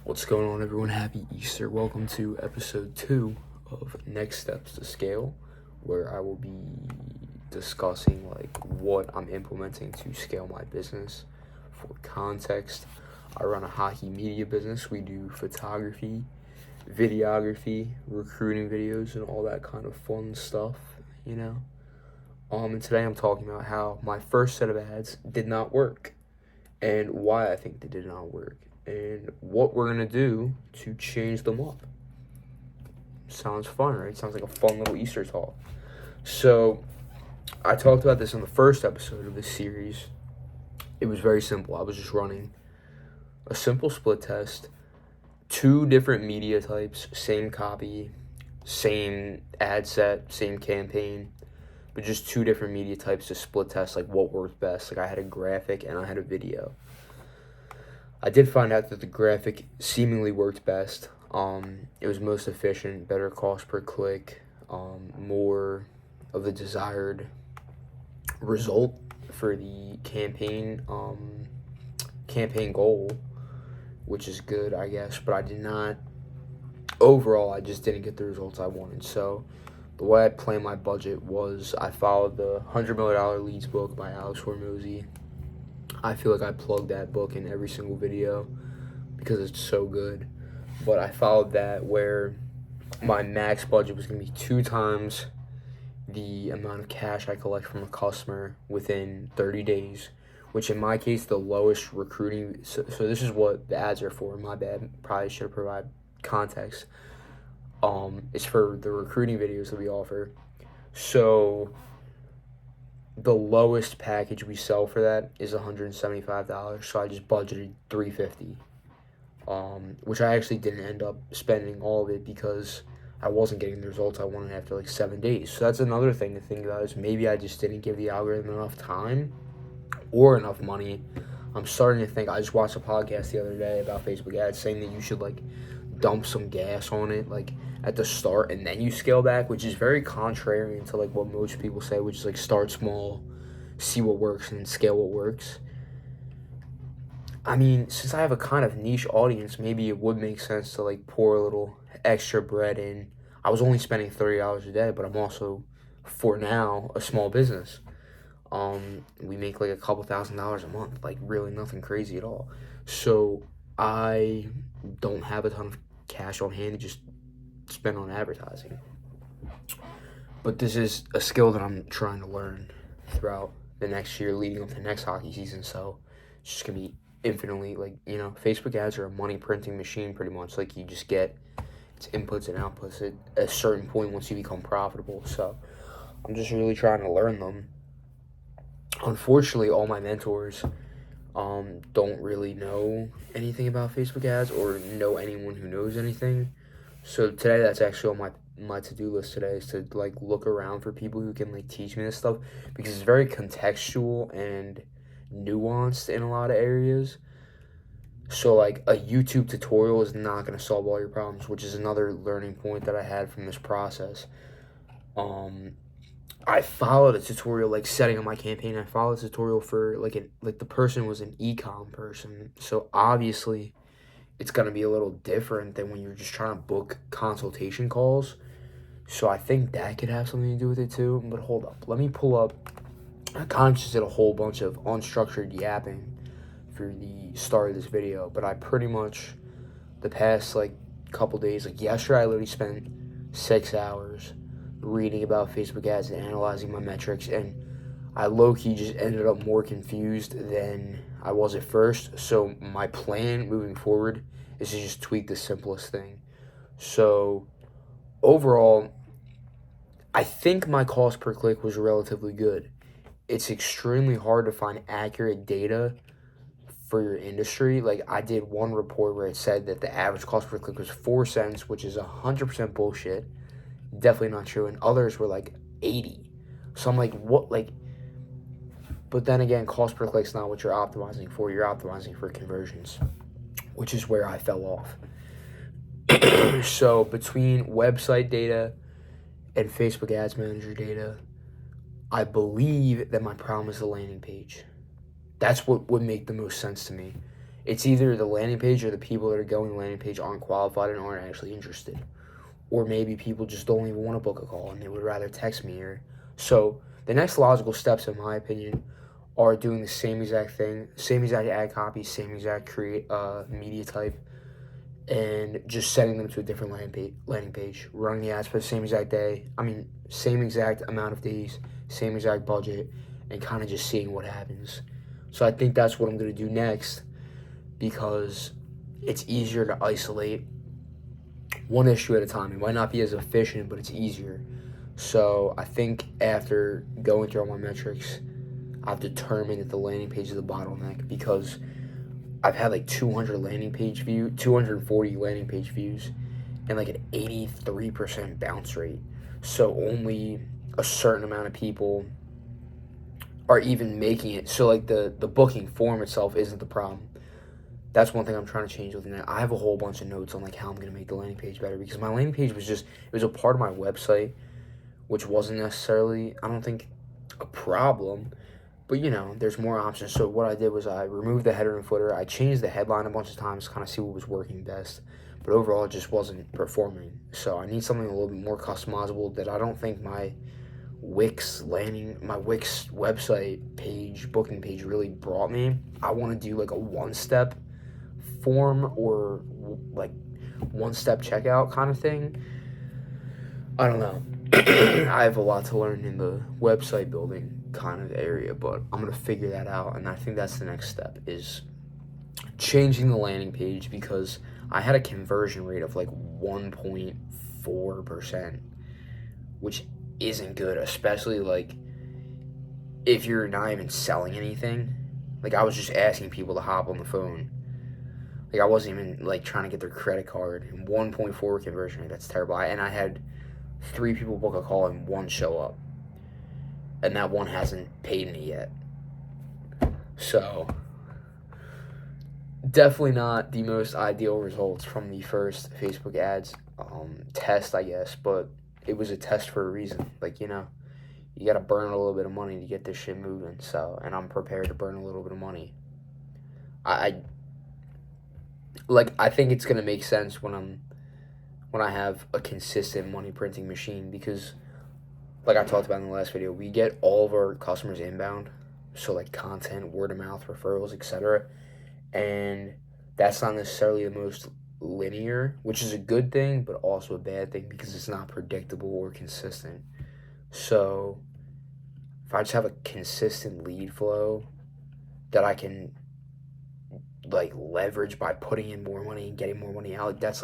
What's going on, everyone? Happy Easter. Welcome to episode 2 of Next Steps to Scale, where I will be discussing what I'm implementing to scale my business. For context, I run a hockey media business. We do photography, videography, recruiting videos, and all that kind of fun stuff, And today I'm talking about how my first set of ads did not work and why I think they did not work, and what we're going to do to change them up. Sounds fun, right? Sounds like a fun little Easter talk. So, I talked about this in the first episode of this series. It was very simple. I was just running a simple split test, 2 different media types, same copy, same ad set, same campaign, but just 2 different media types to split test, what worked best. I had a graphic and I had a video. I did find out that the graphic seemingly worked best. It was most efficient, better cost per click, more of the desired result for the campaign goal, which is good, I guess, but I just didn't get the results I wanted. So the way I planned my budget was I followed the $100 Million Leads book by Alex Hormozi. I feel like I plugged that book in every single video because it's so good. But I followed that where my max budget was going to be 2 times the amount of cash I collect from a customer within 30 days, which in my case, the lowest recruiting. So this is what the ads are for. My bad. Probably should have provided context. It's for the recruiting videos that we offer. So the lowest package we sell for that is $175. So I just budgeted $350, which I actually didn't end up spending all of it because I wasn't getting the results I wanted after 7 days. So that's another thing to think about, is maybe I just didn't give the algorithm enough time or enough money. I'm starting to think, I just watched a podcast the other day about Facebook ads saying that you should dump some gas on it at the start and then you scale back, which is very contrarian to what most people say, which is start small, see what works, and then scale what works. I mean, since I have a kind of niche audience, maybe it would make sense to pour a little extra bread in. I was only spending $30 a day, but I'm also, for now, a small business. We make a couple $1,000s a month, really nothing crazy at all. So I don't have a ton of cash on hand to just spend on advertising. But this is a skill that I'm trying to learn throughout the next year leading up to next hockey season. So it's just going to be infinitely, Facebook ads are a money printing machine pretty much. You just get its inputs and outputs at a certain point once you become profitable. So I'm just really trying to learn them. Unfortunately, all my mentors don't really know anything about Facebook ads or know anyone who knows anything. So today, that's actually on my to-do list today, is to look around for people who can teach me this stuff, because it's very contextual and nuanced in a lot of areas. So a YouTube tutorial is not going to solve all your problems, which is another learning point that I had from this process. I followed a tutorial setting up my campaign. I followed a tutorial for the person was an e-com person, so obviously it's going to be a little different than when you're just trying to book consultation calls. So I think that could have something to do with it too. But hold up, let me pull up. I kind of just did a whole bunch of unstructured yapping for the start of this video, but I pretty much, the past couple days, yesterday I literally spent 6 hours reading about Facebook ads and analyzing my metrics, and I low-key just ended up more confused than I was at first. So my plan moving forward is to just tweak the simplest thing. So overall, I think my cost per click was relatively good. It's extremely hard to find accurate data for your industry. I did one report where it said that the average cost per click was 4 cents, which is 100% bullshit. Definitely not true. And others were 80. So I'm what? But then again, cost per click's not what you're optimizing for. You're optimizing for conversions, which is where I fell off. So between website data and Facebook Ads Manager data, I believe that my problem is the landing page. That's what would make the most sense to me. it's either the landing page or the people that are going to the landing page aren't qualified and aren't actually interested. Or maybe people just don't even want to book a call and they would rather text me. So the next logical steps, in my opinion, are doing the same exact thing, same exact ad copy, same exact media type, and just sending them to a different landing page, running the ads for the same exact day. Same exact amount of days, same exact budget, and kind of just seeing what happens. So I think that's what I'm going to do next, because it's easier to isolate one issue at a time. It might not be as efficient, but it's easier. So I think after going through all my metrics, I've determined that the landing page is the bottleneck, because I've had like 240 landing page views, and like an 83% bounce rate. So only a certain amount of people are even making it. So like the booking form itself isn't the problem. That's one thing I'm trying to change with that. I have a whole bunch of notes on like how I'm going to make the landing page better, because my landing page was a part of my website, which wasn't necessarily, I don't think, a problem. But, there's more options. So what I did was I removed the header and footer. I changed the headline a bunch of times to kind of see what was working best. But overall, it just wasn't performing. So I need something a little bit more customizable that I don't think my Wix website page, booking page really brought me. I want to do like a one-step form or like one-step checkout kind of thing. I don't know. I have a lot to learn in the website building kind of area, but I'm going to figure that out, and I think that's the next step, is changing the landing page, because I had a conversion rate of like 1.4%, which isn't good, especially like if you're not even selling anything. Like I was just asking people to hop on the phone. Like I wasn't even like trying to get their credit card, and 1.4 conversion rate, that's terrible. And I had 3 people book a call and 1 show up, and that 1 hasn't paid me yet. So definitely not the most ideal results from the first Facebook ads test, I guess, but it was a test for a reason. Like, you got to burn a little bit of money to get this shit moving. So, and I'm prepared to burn a little bit of money. I think it's gonna make sense when I have a consistent money printing machine, because like I talked about in the last video, we get all of our customers inbound, so like content, word of mouth, referrals, etc. And that's not necessarily the most linear, which is a good thing, but also a bad thing, because it's not predictable or consistent. So if I just have a consistent lead flow that I can like leverage by putting in more money and getting more money out, that's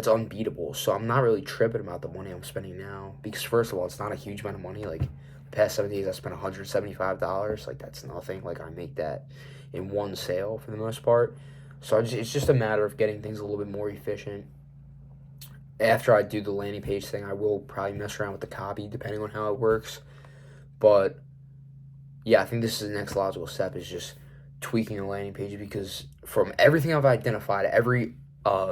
unbeatable. So I'm not really tripping about the money I'm spending now, because first of all, it's not a huge amount of money. Like the past 7 days I spent $175. Like that's nothing. Like I make that in one sale for the most part. So it's just a matter of getting things a little bit more efficient. After I do the landing page thing, I will probably mess around with the copy depending on how it works. But yeah, I think this is the next logical step, is just tweaking the landing page, because from everything I've identified, every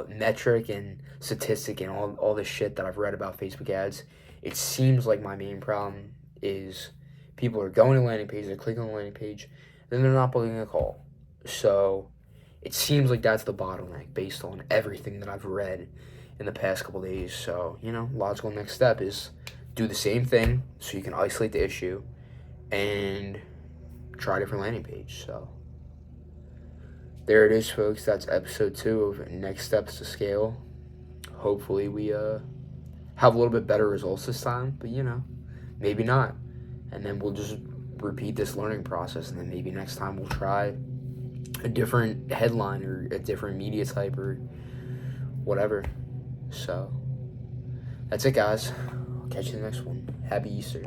metric and statistic and all this shit that I've read about Facebook ads, it seems like my main problem is people are going to the landing page, they're clicking on the landing page, then they're not booking a call. So it seems like that's the bottleneck based on everything that I've read in the past couple days. So, logical next step is do the same thing so you can isolate the issue and try a different landing page. So there it is, folks. That's episode 2 of Next Steps to Scale. Hopefully we have a little bit better results this time, but maybe not. And then we'll just repeat this learning process, and then maybe next time we'll try a different headline or a different media type or whatever. So that's it, guys. I'll catch you in the next one. Happy Easter.